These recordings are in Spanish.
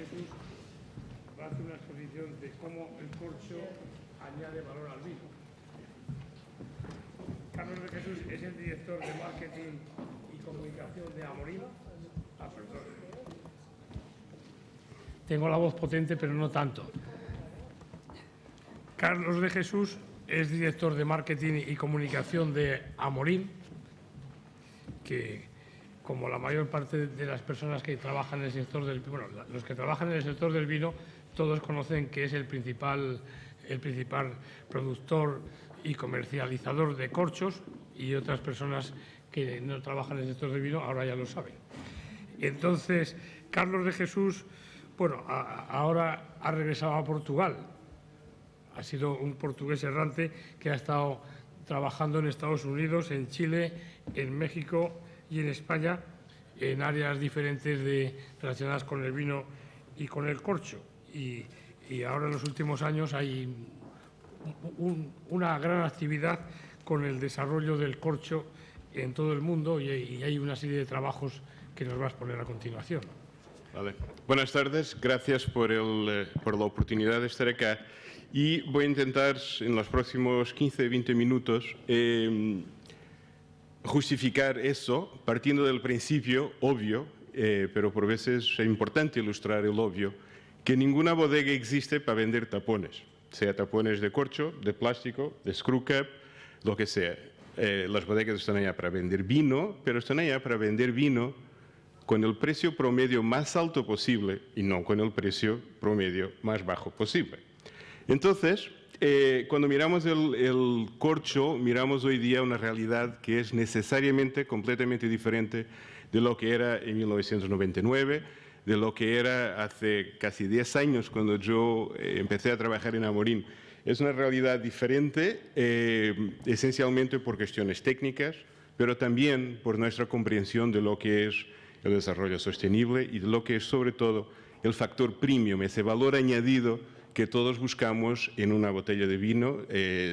Jesús va a hacer una exposición de cómo el corcho añade valor al vino. Carlos de Jesús es el director de marketing y comunicación de Amorim. Tengo la voz potente, pero no tanto. Carlos de Jesús es director de marketing y comunicación de Amorim, que, como la mayor parte de las personas que trabajan en el sector del vino, bueno, los que trabajan en el sector del vino, todos conocen que es el principal productor y comercializador de corchos, y otras personas que no trabajan en el sector del vino ahora ya lo saben. Entonces, Carlos de Jesús, bueno, ahora ha regresado a Portugal. Ha sido un portugués errante que ha estado trabajando en Estados Unidos, en Chile, en México y en España, en áreas diferentes relacionadas con el vino y con el corcho. Y ahora en los últimos años hay una gran actividad con el desarrollo del corcho en todo el mundo, y hay una serie de trabajos que nos va a exponer a continuación. Vale. Buenas tardes, gracias por la oportunidad de estar acá. Y voy a intentar en los próximos 15-20 minutos justificar eso partiendo del principio obvio, pero por veces es importante ilustrar el obvio, que ninguna bodega existe para vender tapones, sea tapones de corcho, de plástico, de screw cap, lo que sea. Las bodegas están allá para vender vino, pero están allá para vender vino con el precio promedio más alto posible y no con el precio promedio más bajo posible. Entonces, cuando miramos el corcho, miramos hoy día una realidad que es necesariamente completamente diferente de lo que era en 1999, de lo que era hace casi 10 años cuando yo empecé a trabajar en Amorim. Es una realidad diferente, esencialmente por cuestiones técnicas, pero también por nuestra comprensión de lo que es el desarrollo sostenible y de lo que es, sobre todo, el factor premium, ese valor añadido que todos buscamos en una botella de vino,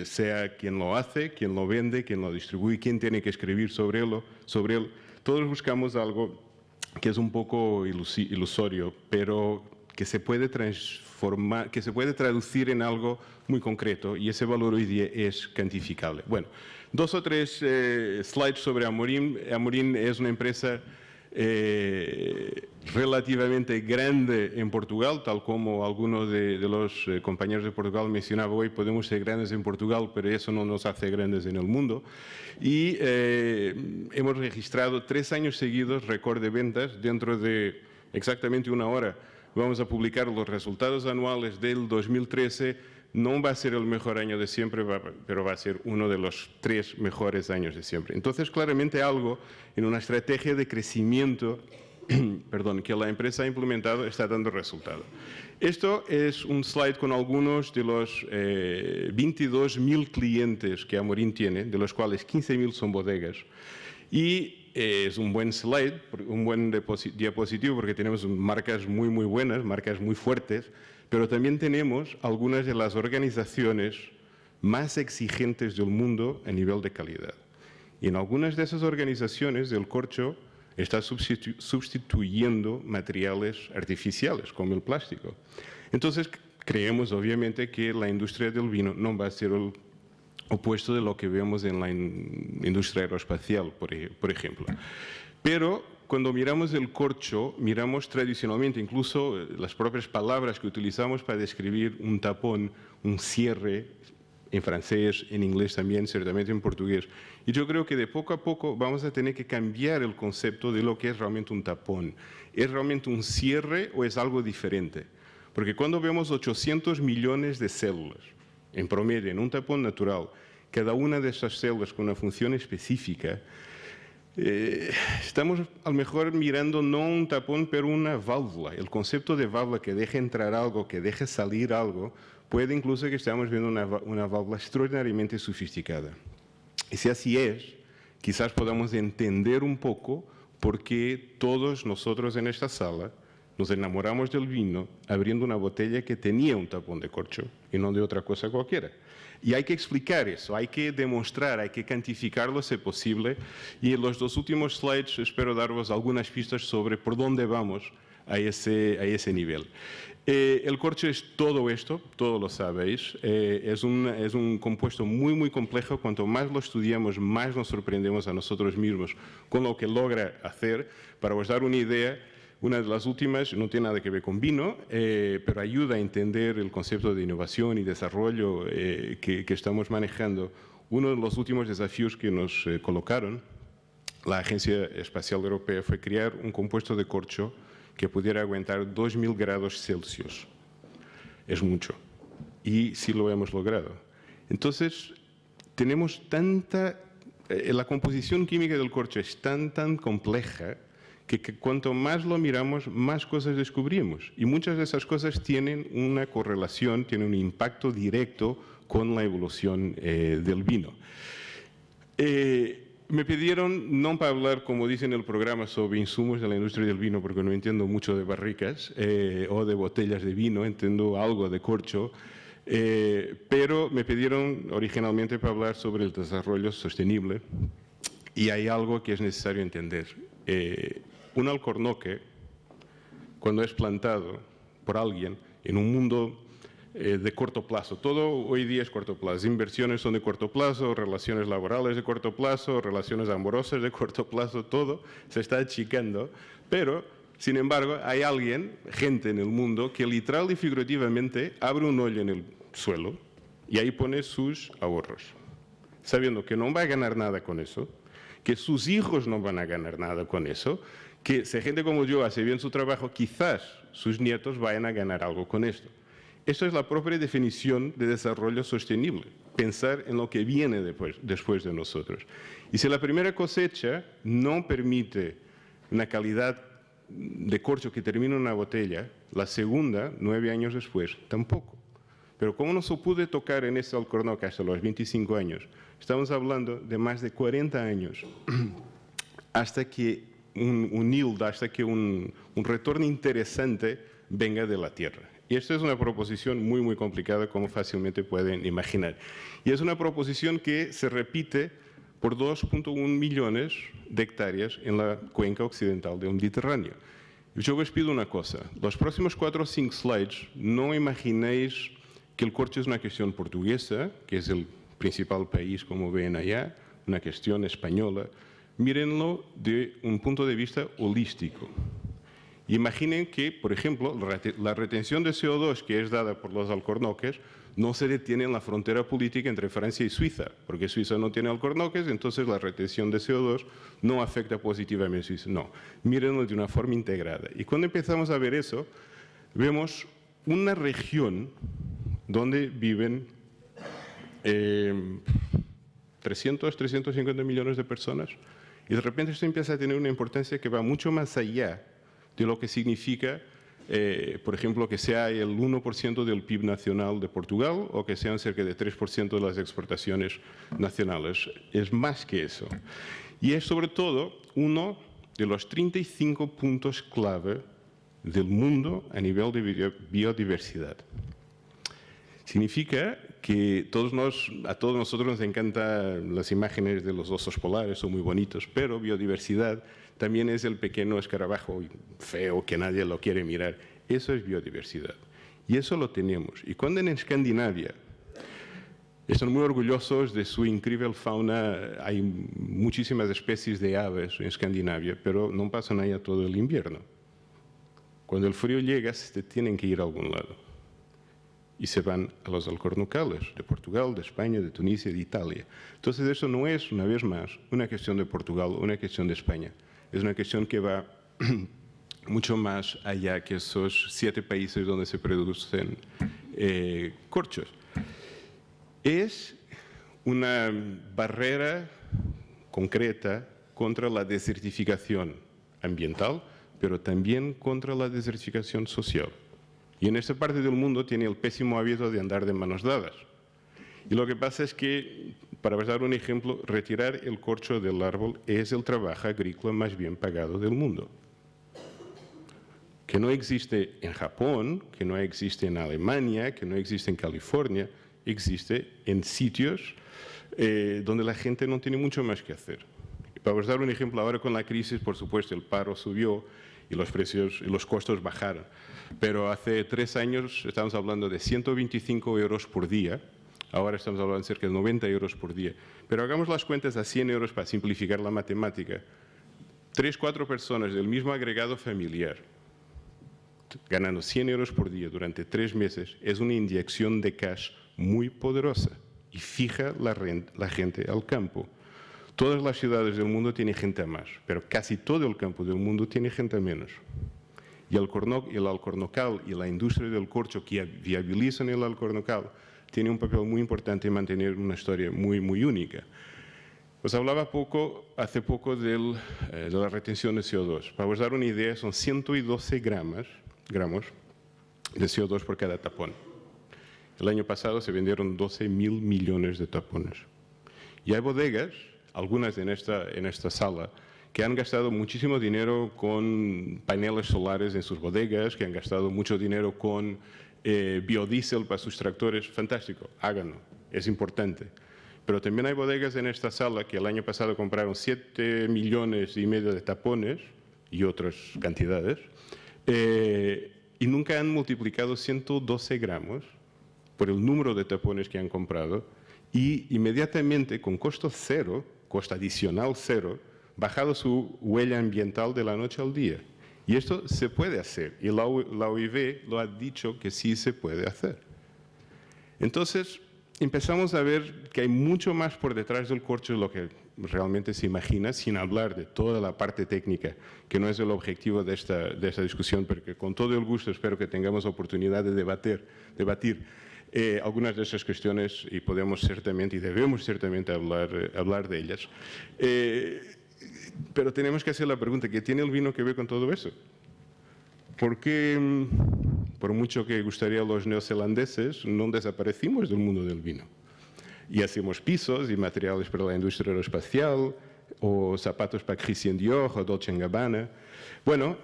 sea quien lo hace, quien lo vende, quien lo distribuye, quien tiene que escribir sobre él. Todos buscamos algo que es un poco ilusorio, pero que se puede transformar, que se puede traducir en algo muy concreto, y ese valor hoy día es cuantificable. Bueno, 2 o 3 slides sobre Amorim. Amorim es una empresa relativamente grande en Portugal, tal como algunos de los compañeros de Portugal mencionaba hoy. Podemos ser grandes en Portugal, pero eso no nos hace grandes en el mundo. Y hemos registrado 3 años seguidos récord de ventas. Dentro de exactamente una hora vamos a publicar los resultados anuales del 2013. No va a ser el mejor año de siempre, pero va a ser uno de los 3 mejores años de siempre. Entonces, claramente algo en una estrategia de crecimiento que la empresa ha implementado está dando resultado. Esto es un slide con algunos de los 22.000 clientes que Amorim tiene, de los cuales 15.000 son bodegas. Y es un buen slide, un buen diapositivo, porque tenemos marcas muy buenas, marcas muy fuertes, pero también tenemos algunas de las organizaciones más exigentes del mundo a nivel de calidad. Y en algunas de esas organizaciones el corcho está sustituyendo materiales artificiales, como el plástico. Entonces, creemos obviamente que la industria del vino no va a ser el opuesto de lo que vemos en la industria aeroespacial, por ejemplo. Pero cuando miramos el corcho, miramos tradicionalmente, incluso las propias palabras que utilizamos para describir un tapón, un cierre, en francés, en inglés también, ciertamente en portugués. Y yo creo que de poco a poco vamos a tener que cambiar el concepto de lo que es realmente un tapón. ¿Es realmente un cierre o es algo diferente? Porque cuando vemos 800 millones de células, en promedio, en un tapón natural, cada una de esas células con una función específica, estamos a lo mejor mirando no un tapón, pero una válvula. El concepto de válvula, que deje entrar algo, que deje salir algo, puede incluso que estamos viendo una válvula extraordinariamente sofisticada. Y si así es, quizás podamos entender un poco por qué todos nosotros en esta sala nos enamoramos del vino abriendo una botella que tenía un tapón de corcho y no de otra cosa cualquiera. Y hay que explicar eso, hay que demostrar, hay que cuantificarlo si es posible. Y en los dos últimos slides espero daros algunas pistas sobre por dónde vamos a ese nivel. El corcho es todo esto, todo lo sabéis. Es un compuesto muy, muy complejo. Cuanto más lo estudiamos, más nos sorprendemos a nosotros mismos con lo que logra hacer. Para os dar una idea, una de las últimas no tiene nada que ver con vino, pero ayuda a entender el concepto de innovación y desarrollo que estamos manejando. Uno de los últimos desafíos que nos colocaron la Agencia Espacial Europea fue crear un compuesto de corcho que pudiera aguantar 2000 grados Celsius. Es mucho. Y sí lo hemos logrado. Entonces, tenemos la composición química del corcho es tan compleja que cuanto más lo miramos, más cosas descubrimos. Y muchas de esas cosas tienen una correlación, tienen un impacto directo con la evolución del vino. Me pidieron no para hablar, como dice en el programa, sobre insumos de la industria del vino, porque no entiendo mucho de barricas o de botellas de vino, entiendo algo de corcho, pero me pidieron originalmente para hablar sobre el desarrollo sostenible y hay algo que es necesario entender. Un alcornoque, cuando es plantado por alguien en un mundo de corto plazo. Todo hoy día es corto plazo. Inversiones son de corto plazo, relaciones laborales de corto plazo, relaciones amorosas de corto plazo, todo se está achicando. Pero, sin embargo, hay gente en el mundo, que literal y figurativamente abre un hoyo en el suelo y ahí pone sus ahorros, sabiendo que no va a ganar nada con eso, que sus hijos no van a ganar nada con eso, que si gente como yo hace bien su trabajo, quizás sus nietos vayan a ganar algo con esto. Esto es la propia definición de desarrollo sostenible, pensar en lo que viene después de nosotros. Y si la primera cosecha no permite una calidad de corcho que termina en una botella, la segunda, 9 años después, tampoco. Pero como no se pude tocar en este alcornoque hasta los 25 años, estamos hablando de más de 40 años, hasta que un yield, hasta que un retorno interesante venga de la tierra. Y esta es una proposición muy, muy complicada, como fácilmente pueden imaginar. Y es una proposición que se repite por 2.1 millones de hectáreas en la cuenca occidental del Mediterráneo. Yo os pido una cosa, los próximos 4 o 5 slides, no imaginéis que el corcho es una cuestión portuguesa, que es el principal país, como ven allá, una cuestión española. Mírenlo de un punto de vista holístico. Imaginen que, por ejemplo, la retención de CO2 que es dada por los alcornoques no se detiene en la frontera política entre Francia y Suiza, porque Suiza no tiene alcornoques, entonces la retención de CO2 no afecta positivamente a Suiza. No, mírenlo de una forma integrada. Y cuando empezamos a ver eso, vemos una región donde viven 300, 350 millones de personas, y de repente esto empieza a tener una importancia que va mucho más allá de lo que significa, por ejemplo, que sea el 1% del PIB nacional de Portugal o que sean cerca de 3% de las exportaciones nacionales. Es más que eso. Y es sobre todo uno de los 35 puntos clave del mundo a nivel de biodiversidad. Significa que a todos nosotros nos encantan las imágenes de los osos polares, son muy bonitos, pero biodiversidad también es el pequeño escarabajo feo que nadie lo quiere mirar. Eso es biodiversidad. Y eso lo tenemos. Y cuando en Escandinavia están muy orgullosos de su increíble fauna, hay muchísimas especies de aves en Escandinavia, pero no pasan allá todo el invierno. Cuando el frío llega, se tienen que ir a algún lado. Y se van a los alcornocales de Portugal, de España, de Tunisia, de Italia. Entonces, eso no es, una vez más, una cuestión de Portugal o una cuestión de España. Es una cuestión que va mucho más allá que esos 7 países donde se producen corchos. Es una barrera concreta contra la desertificación ambiental, pero también contra la desertificación social. Y en esta parte del mundo tiene el pésimo hábito de andar de manos dadas. Y lo que pasa es que, para dar un ejemplo, retirar el corcho del árbol es el trabajo agrícola más bien pagado del mundo. que no existe en Japón, que no existe en Alemania, que no existe en California, existe en sitios donde la gente no tiene mucho más que hacer. Para os dar un ejemplo, ahora con la crisis, por supuesto, el paro subió y los precios y los costos bajaron. Pero hace 3 años estamos hablando de 125 euros por día. Ahora estamos hablando de cerca de 90 euros por día. Pero hagamos las cuentas a 100 euros para simplificar la matemática. 3, 4 personas del mismo agregado familiar ganando 100 euros por día durante 3 meses es una inyección de cash muy poderosa y fija la gente al campo. Todas las ciudades del mundo tienen gente a más, pero casi todo el campo del mundo tiene gente a menos. Y el alcornocal y la industria del corcho que viabilizan el alcornocal tiene un papel muy importante en mantener una historia muy, muy única. Os hablaba hace poco de la retención de CO2. Para os dar una idea, son 112 gramos de CO2 por cada tapón. El año pasado se vendieron 12.000 millones de tapones. Y hay bodegas, algunas en esta sala, que han gastado muchísimo dinero con paneles solares en sus bodegas, que han gastado mucho dinero con biodiesel para sus tractores. Fantástico, háganlo, es importante. Pero también hay bodegas en esta sala que el año pasado compraron 7,5 millones de tapones y otras cantidades y nunca han multiplicado 112 gramos por el número de tapones que han comprado y inmediatamente con costo cero, costo adicional cero, bajado su huella ambiental de la noche al día. Y esto se puede hacer y la OIV lo ha dicho que sí se puede hacer. Entonces, empezamos a ver que hay mucho más por detrás del corcho de lo que realmente se imagina, sin hablar de toda la parte técnica, que no es el objetivo de esta discusión, porque con todo el gusto espero que tengamos oportunidad de debatir algunas de esas cuestiones y podemos ciertamente y debemos ciertamente hablar de ellas. Pero tenemos que hacer la pregunta, ¿qué tiene el vino que ver con todo eso? ¿Por qué, por mucho que gustaría a los neozelandeses, no desaparecimos del mundo del vino? Y hacemos pisos y materiales para la industria aeroespacial, o zapatos para Christian Dior o Dolce & Gabbana. Bueno,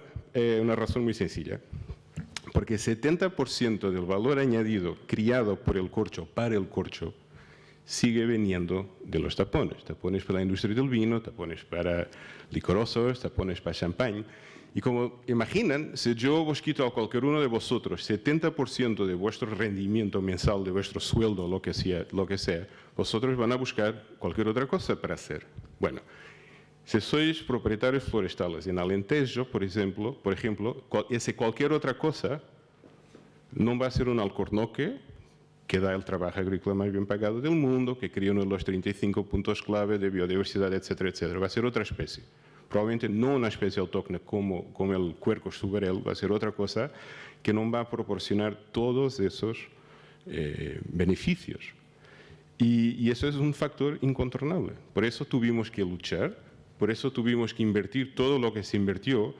una razón muy sencilla. Porque 70% del valor añadido criado por el corcho para el corcho sigue viniendo de los tapones. Tapones para la industria del vino, tapones para licorosos, tapones para champán. Y como imaginan, si yo os quito a cualquier uno de vosotros 70% de vuestro rendimiento mensual, de vuestro sueldo, lo que sea, vosotros van a buscar cualquier otra cosa para hacer. Bueno, si sois propietarios forestales en Alentejo, por ejemplo, ese cualquier otra cosa no va a ser un alcornoque que da el trabajo agrícola más bien pagado del mundo, que cría uno de los 35 puntos clave de biodiversidad, etcétera, etcétera. Va a ser otra especie. Probablemente no una especie autóctona como el cuervo suberel, va a ser otra cosa que no va a proporcionar todos esos beneficios. Y eso es un factor incontornable. Por eso tuvimos que luchar, por eso tuvimos que invertir todo lo que se invirtió,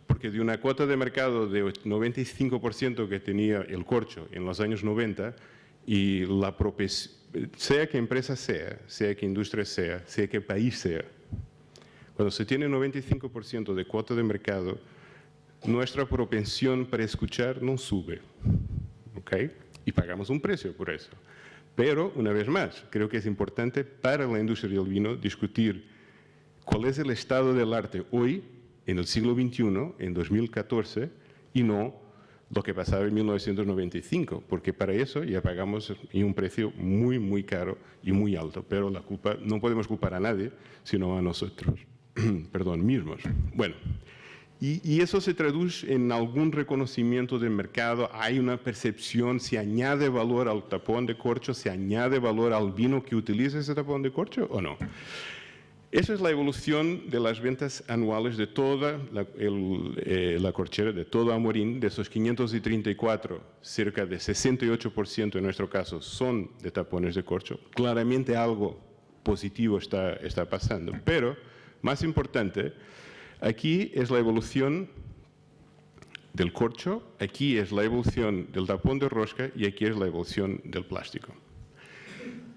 porque de una cuota de mercado de 95% que tenía el corcho en los años 90, y sea que empresa sea que industria sea que país sea, cuando se tiene 95% de cuota de mercado, nuestra propensión para escuchar no sube, ¿ok? Y pagamos un precio por eso. Pero, una vez más, creo que es importante para la industria del vino discutir cuál es el estado del arte hoy, en el siglo XXI, en 2014, y no lo que pasaba en 1995, porque para eso ya pagamos un precio muy, muy caro y muy alto, pero la culpa no podemos culpar a nadie, sino a nosotros. mismos. Bueno, y eso se traduce en algún reconocimiento del mercado, hay una percepción, se añade valor al tapón de corcho, se añade valor al vino que utiliza ese tapón de corcho o no. Esa es la evolución de las ventas anuales de toda la corchera, de todo Amorín, de esos 534, cerca de 68% en nuestro caso son de tapones de corcho. Claramente algo positivo está pasando, pero más importante, aquí es la evolución del corcho, aquí es la evolución del tapón de rosca y aquí es la evolución del plástico.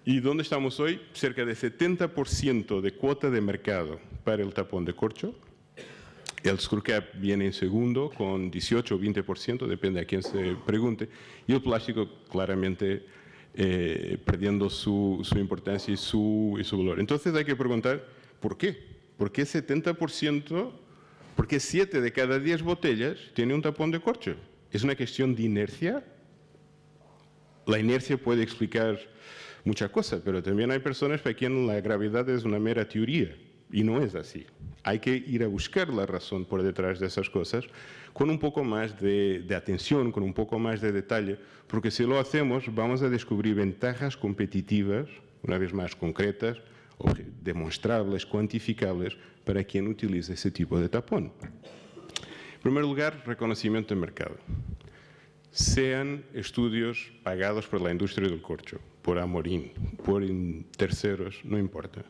¿Y dónde estamos hoy? Cerca de 70% de cuota de mercado para el tapón de corcho. El screw cap viene en segundo con 18 o 20%, depende a quién se pregunte, y el plástico claramente perdiendo su importancia y su valor. Entonces hay que preguntar, ¿por qué? ¿Por qué 70%? ¿Por qué 7 de cada 10 botellas tiene un tapón de corcho? ¿Es una cuestión de inercia? La inercia puede explicar muchas cosas, pero también hay personas para quien la gravedad es una mera teoría, y no es así. Hay que ir a buscar la razón por detrás de esas cosas con un poco más de atención, con un poco más de detalle, porque si lo hacemos vamos a descubrir ventajas competitivas, una vez más concretas, demostrables, cuantificables, para quien utiliza ese tipo de tapón. En primer lugar, reconocimiento de mercado. Sean estudios pagados por la industria del corcho, por Amorim, por terceros, no importa.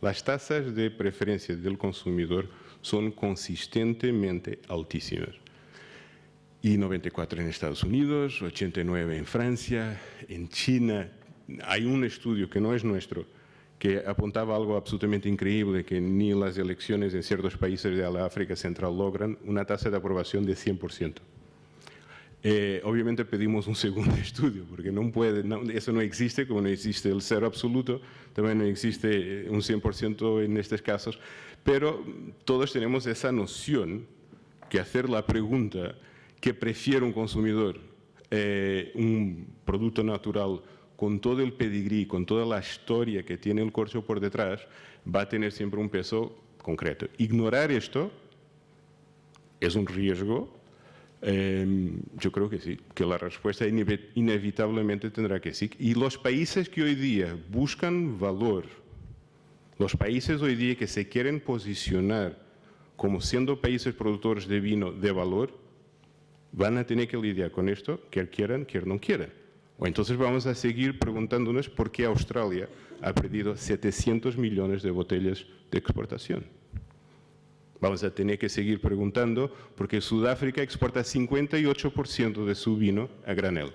Las tasas de preferencia del consumidor son consistentemente altísimas. Y 94 en Estados Unidos, 89 en Francia, en China. Hay un estudio que no es nuestro, que apuntaba algo absolutamente increíble, que ni las elecciones en ciertos países de la África Central logran una tasa de aprobación de 100%. Obviamente pedimos un segundo estudio, porque eso no existe, como no existe el cero absoluto, también no existe un 100% en estos casos, pero todos tenemos esa noción que hacer la pregunta ¿qué prefiere un consumidor? Un producto natural con todo el pedigrí, con toda la historia que tiene el corcho por detrás, va a tener siempre un peso concreto. Ignorar esto es un riesgo. Yo creo que sí, que la respuesta inevitablemente tendrá que sí. Y los países que hoy día buscan valor, los países hoy día que se quieren posicionar como siendo países productores de vino de valor, van a tener que lidiar con esto, quer quieran, quer no quieran. O entonces vamos a seguir preguntándonos por qué Australia ha perdido 700 millones de botellas de exportación. Vamos a tener que seguir preguntando porque Sudáfrica exporta 58% de su vino a granel.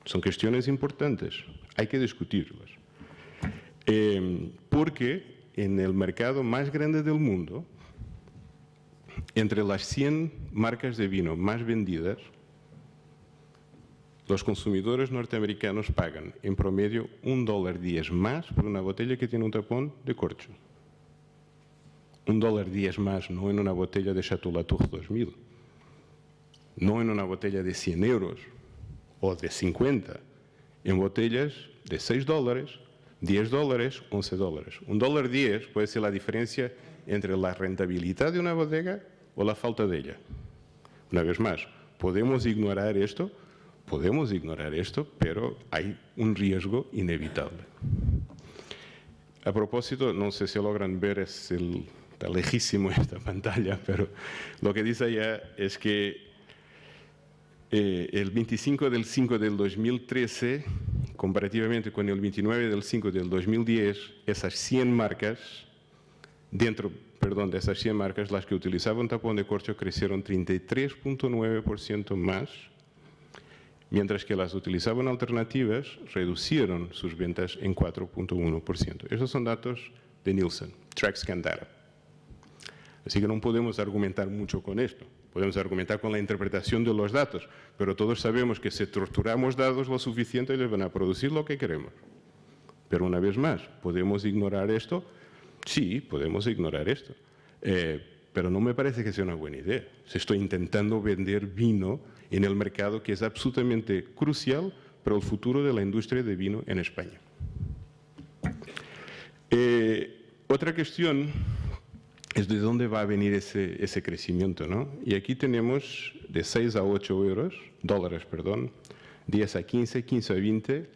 Son cuestiones importantes, hay que discutirlas. Porque en el mercado más grande del mundo, entre las 100 marcas de vino más vendidas, los consumidores norteamericanos pagan en promedio $1.10 más por una botella que tiene un tapón de corcho. $1.10 más, no en una botella de Chateau Latour 2000, no en una botella de 100 euros o de 50, en botellas de $6, $10, $11. $1.10 puede ser la diferencia entre la rentabilidad de una bodega o la falta de ella. Una vez más, ¿podemos ignorar esto? Podemos ignorar esto, pero hay un riesgo inevitable. A propósito, no sé si logran ver, está lejísimo esta pantalla, pero lo que dice allá es que el 25 del 5 del 2013, comparativamente con el 29 del 5 del 2010, esas 100 marcas, de esas 100 marcas, las que utilizaban tapón de corcho crecieron 33.9% más, mientras que las utilizaban alternativas reducieron sus ventas en 4.1%. Esos son datos de Nielsen, TrackScan Data. Así que no podemos argumentar mucho con esto. Podemos argumentar con la interpretación de los datos, pero todos sabemos que si torturamos datos lo suficiente, ellos van a producir lo que queremos. Pero una vez más, ¿podemos ignorar esto? Sí, podemos ignorar esto. Pero no me parece que sea una buena idea. Se estoy intentando vender vino en el mercado que es absolutamente crucial para el futuro de la industria de vino en España. Otra cuestión es de dónde va a venir ese crecimiento, ¿no? Y aquí tenemos de 6 a 8 dólares, 10 a 15, 15 a 20.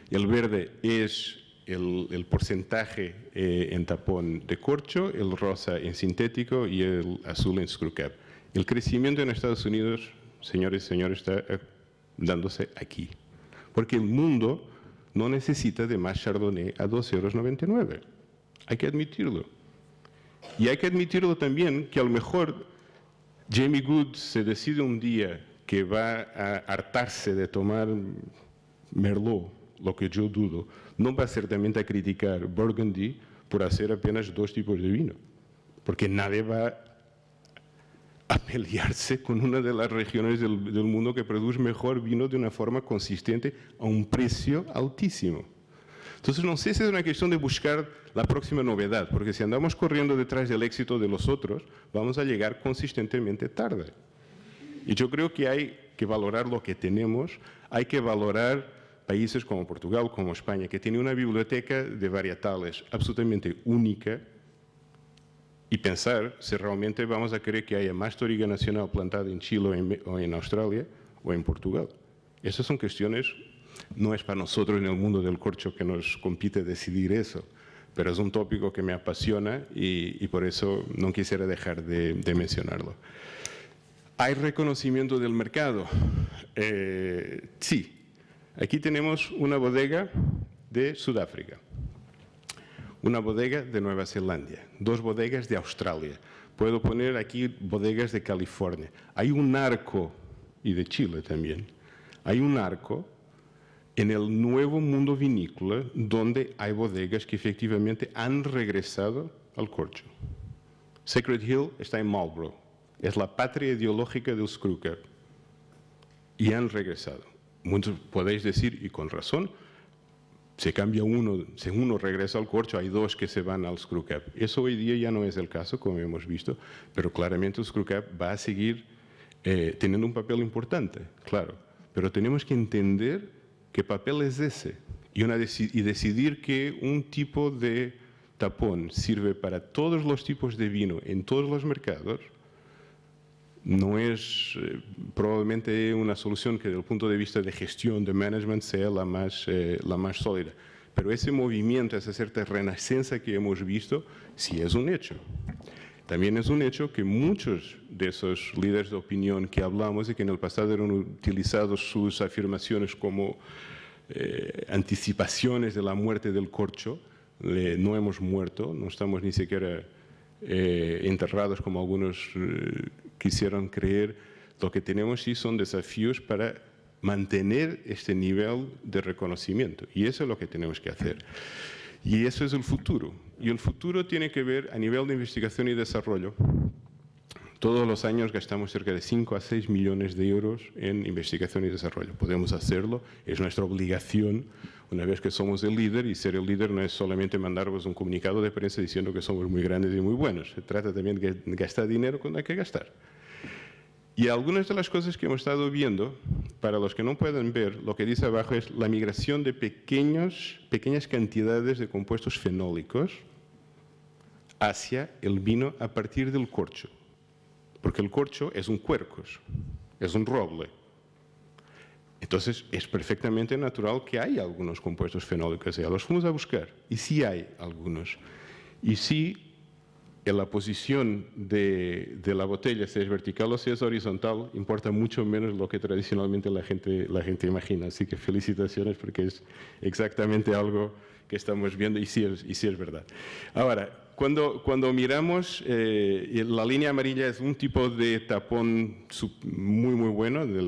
El verde es el porcentaje en tapón de corcho, el rosa en sintético y el azul en screw cap. El crecimiento en Estados Unidos, señores y señores, está dándose aquí. Porque el mundo no necesita de más Chardonnay a €2,99. Hay que admitirlo. Y hay que admitirlo también que a lo mejor Jamie Goode se decide un día que va a hartarse de tomar Merlot, lo que yo dudo, no va ciertamente a criticar Burgundy por hacer apenas 2 tipos de vino, porque nadie va a pelearse con una de las regiones del mundo que produce mejor vino de una forma consistente a un precio altísimo. Entonces, no sé si es una cuestión de buscar la próxima novedad, porque si andamos corriendo detrás del éxito de los otros, vamos a llegar consistentemente tarde. Y yo creo que hay que valorar lo que tenemos, hay que valorar países como Portugal, como España, que tienen una biblioteca de varietales absolutamente única, y pensar si realmente vamos a querer que haya más toriga nacional plantada en Chile o en Australia o en Portugal. Esas son cuestiones, no es para nosotros en el mundo del corcho que nos compite decidir eso, pero es un tópico que me apasiona y por eso no quisiera dejar de mencionarlo. ¿Hay reconocimiento del mercado? Sí. Aquí tenemos una bodega de Sudáfrica, una bodega de Nueva Zelanda, 2 bodegas de Australia. Puedo poner aquí bodegas de California. Hay un arco, y de Chile también, hay un arco en el nuevo mundo vinícola donde hay bodegas que efectivamente han regresado al corcho. Sacred Hill está en Marlborough, es la patria ideológica del screw cap, y han regresado. Muchos podéis decir, y con razón, se cambia uno, si uno regresa al corcho, hay 2 que se van al screw cap. Eso hoy día ya no es el caso, como hemos visto, pero claramente el screw cap va a seguir teniendo un papel importante, claro. Pero tenemos que entender qué papel es ese y decidir que un tipo de tapón sirve para todos los tipos de vino en todos los mercados. No es probablemente una solución que desde el punto de vista de gestión, de management, sea la más sólida. Pero ese movimiento, esa cierta renacencia que hemos visto, sí es un hecho. También es un hecho que muchos de esos líderes de opinión que hablamos y que en el pasado eran utilizados sus afirmaciones como anticipaciones de la muerte del corcho, no hemos muerto, no estamos ni siquiera enterrados como algunos quisieran creer. Lo que tenemos sí son desafíos para mantener este nivel de reconocimiento y eso es lo que tenemos que hacer. Y eso es el futuro. Y el futuro tiene que ver a nivel de investigación y desarrollo. Todos los años gastamos cerca de 5 a 6 millones de euros en investigación y desarrollo. Podemos hacerlo, es nuestra obligación una vez que somos el líder, y ser el líder no es solamente mandaros un comunicado de prensa diciendo que somos muy grandes y muy buenos. Se trata también de gastar dinero cuando hay que gastar. Y algunas de las cosas que hemos estado viendo, para los que no pueden ver, lo que dice abajo es la migración de pequeñas cantidades de compuestos fenólicos hacia el vino a partir del corcho. Porque el corcho es un quercus, es un roble. Entonces, es perfectamente natural que haya algunos compuestos fenólicos. Ya los fuimos a buscar, y sí hay algunos. Y sí, en la posición de la botella, si es vertical o si es horizontal, importa mucho menos lo que tradicionalmente la gente imagina. Así que felicitaciones, porque es exactamente algo que estamos viendo, y sí es verdad. Ahora, cuando miramos, la línea amarilla es un tipo de tapón muy bueno, de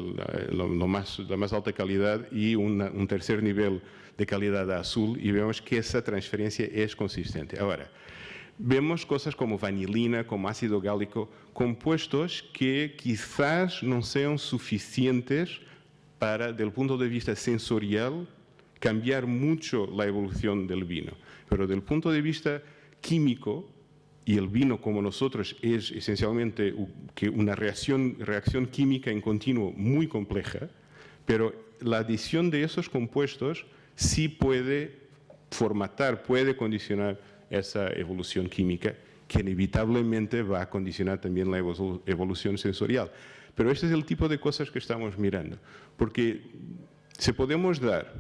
la más alta calidad, y un tercer nivel de calidad azul, y vemos que esa transferencia es consistente. Ahora, vemos cosas como vanilina, como ácido gálico, compuestos que quizás no sean suficientes para, desde el punto de vista sensorial, cambiar mucho la evolución del vino. Pero desde el punto de vista químico, y el vino como nosotros es esencialmente una reacción química en continuo muy compleja, pero la adición de esos compuestos sí puede formatar, puede condicionar esa evolución química, que inevitablemente va a condicionar también la evolución sensorial. Pero este es el tipo de cosas que estamos mirando, porque si podemos dar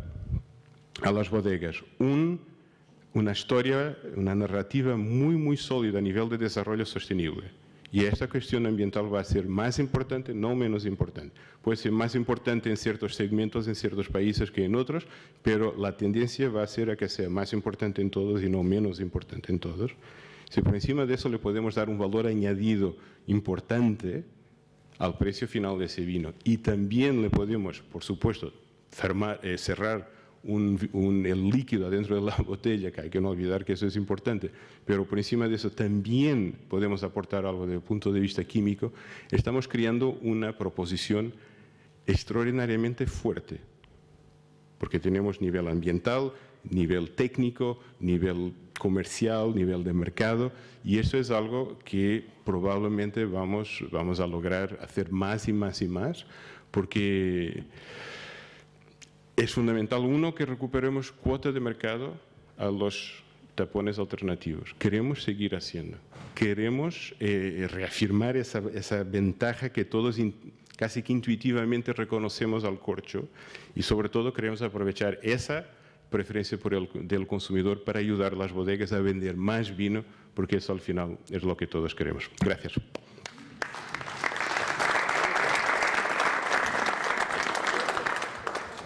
a las bodegas una historia, una narrativa muy sólida a nivel de desarrollo sostenible, y esta cuestión ambiental va a ser más importante, no menos importante. Puede ser más importante en ciertos segmentos, en ciertos países que en otros, pero la tendencia va a ser a que sea más importante en todos y no menos importante en todos. Si por encima de eso le podemos dar un valor añadido importante al precio final de ese vino, y también le podemos, por supuesto, cerrar el líquido adentro de la botella, que hay que no olvidar que eso es importante, pero por encima de eso también podemos aportar algo desde el punto de vista químico, estamos creando una proposición extraordinariamente fuerte, porque tenemos nivel ambiental, nivel técnico, nivel comercial, nivel de mercado, y eso es algo que probablemente vamos a lograr hacer más y más y más, porque es fundamental, uno, que recuperemos cuota de mercado a los tapones alternativos. Queremos seguir haciendo. Queremos reafirmar esa ventaja que todos casi que intuitivamente reconocemos al corcho, y sobre todo queremos aprovechar esa preferencia del consumidor para ayudar a las bodegas a vender más vino, porque eso al final es lo que todos queremos. Gracias.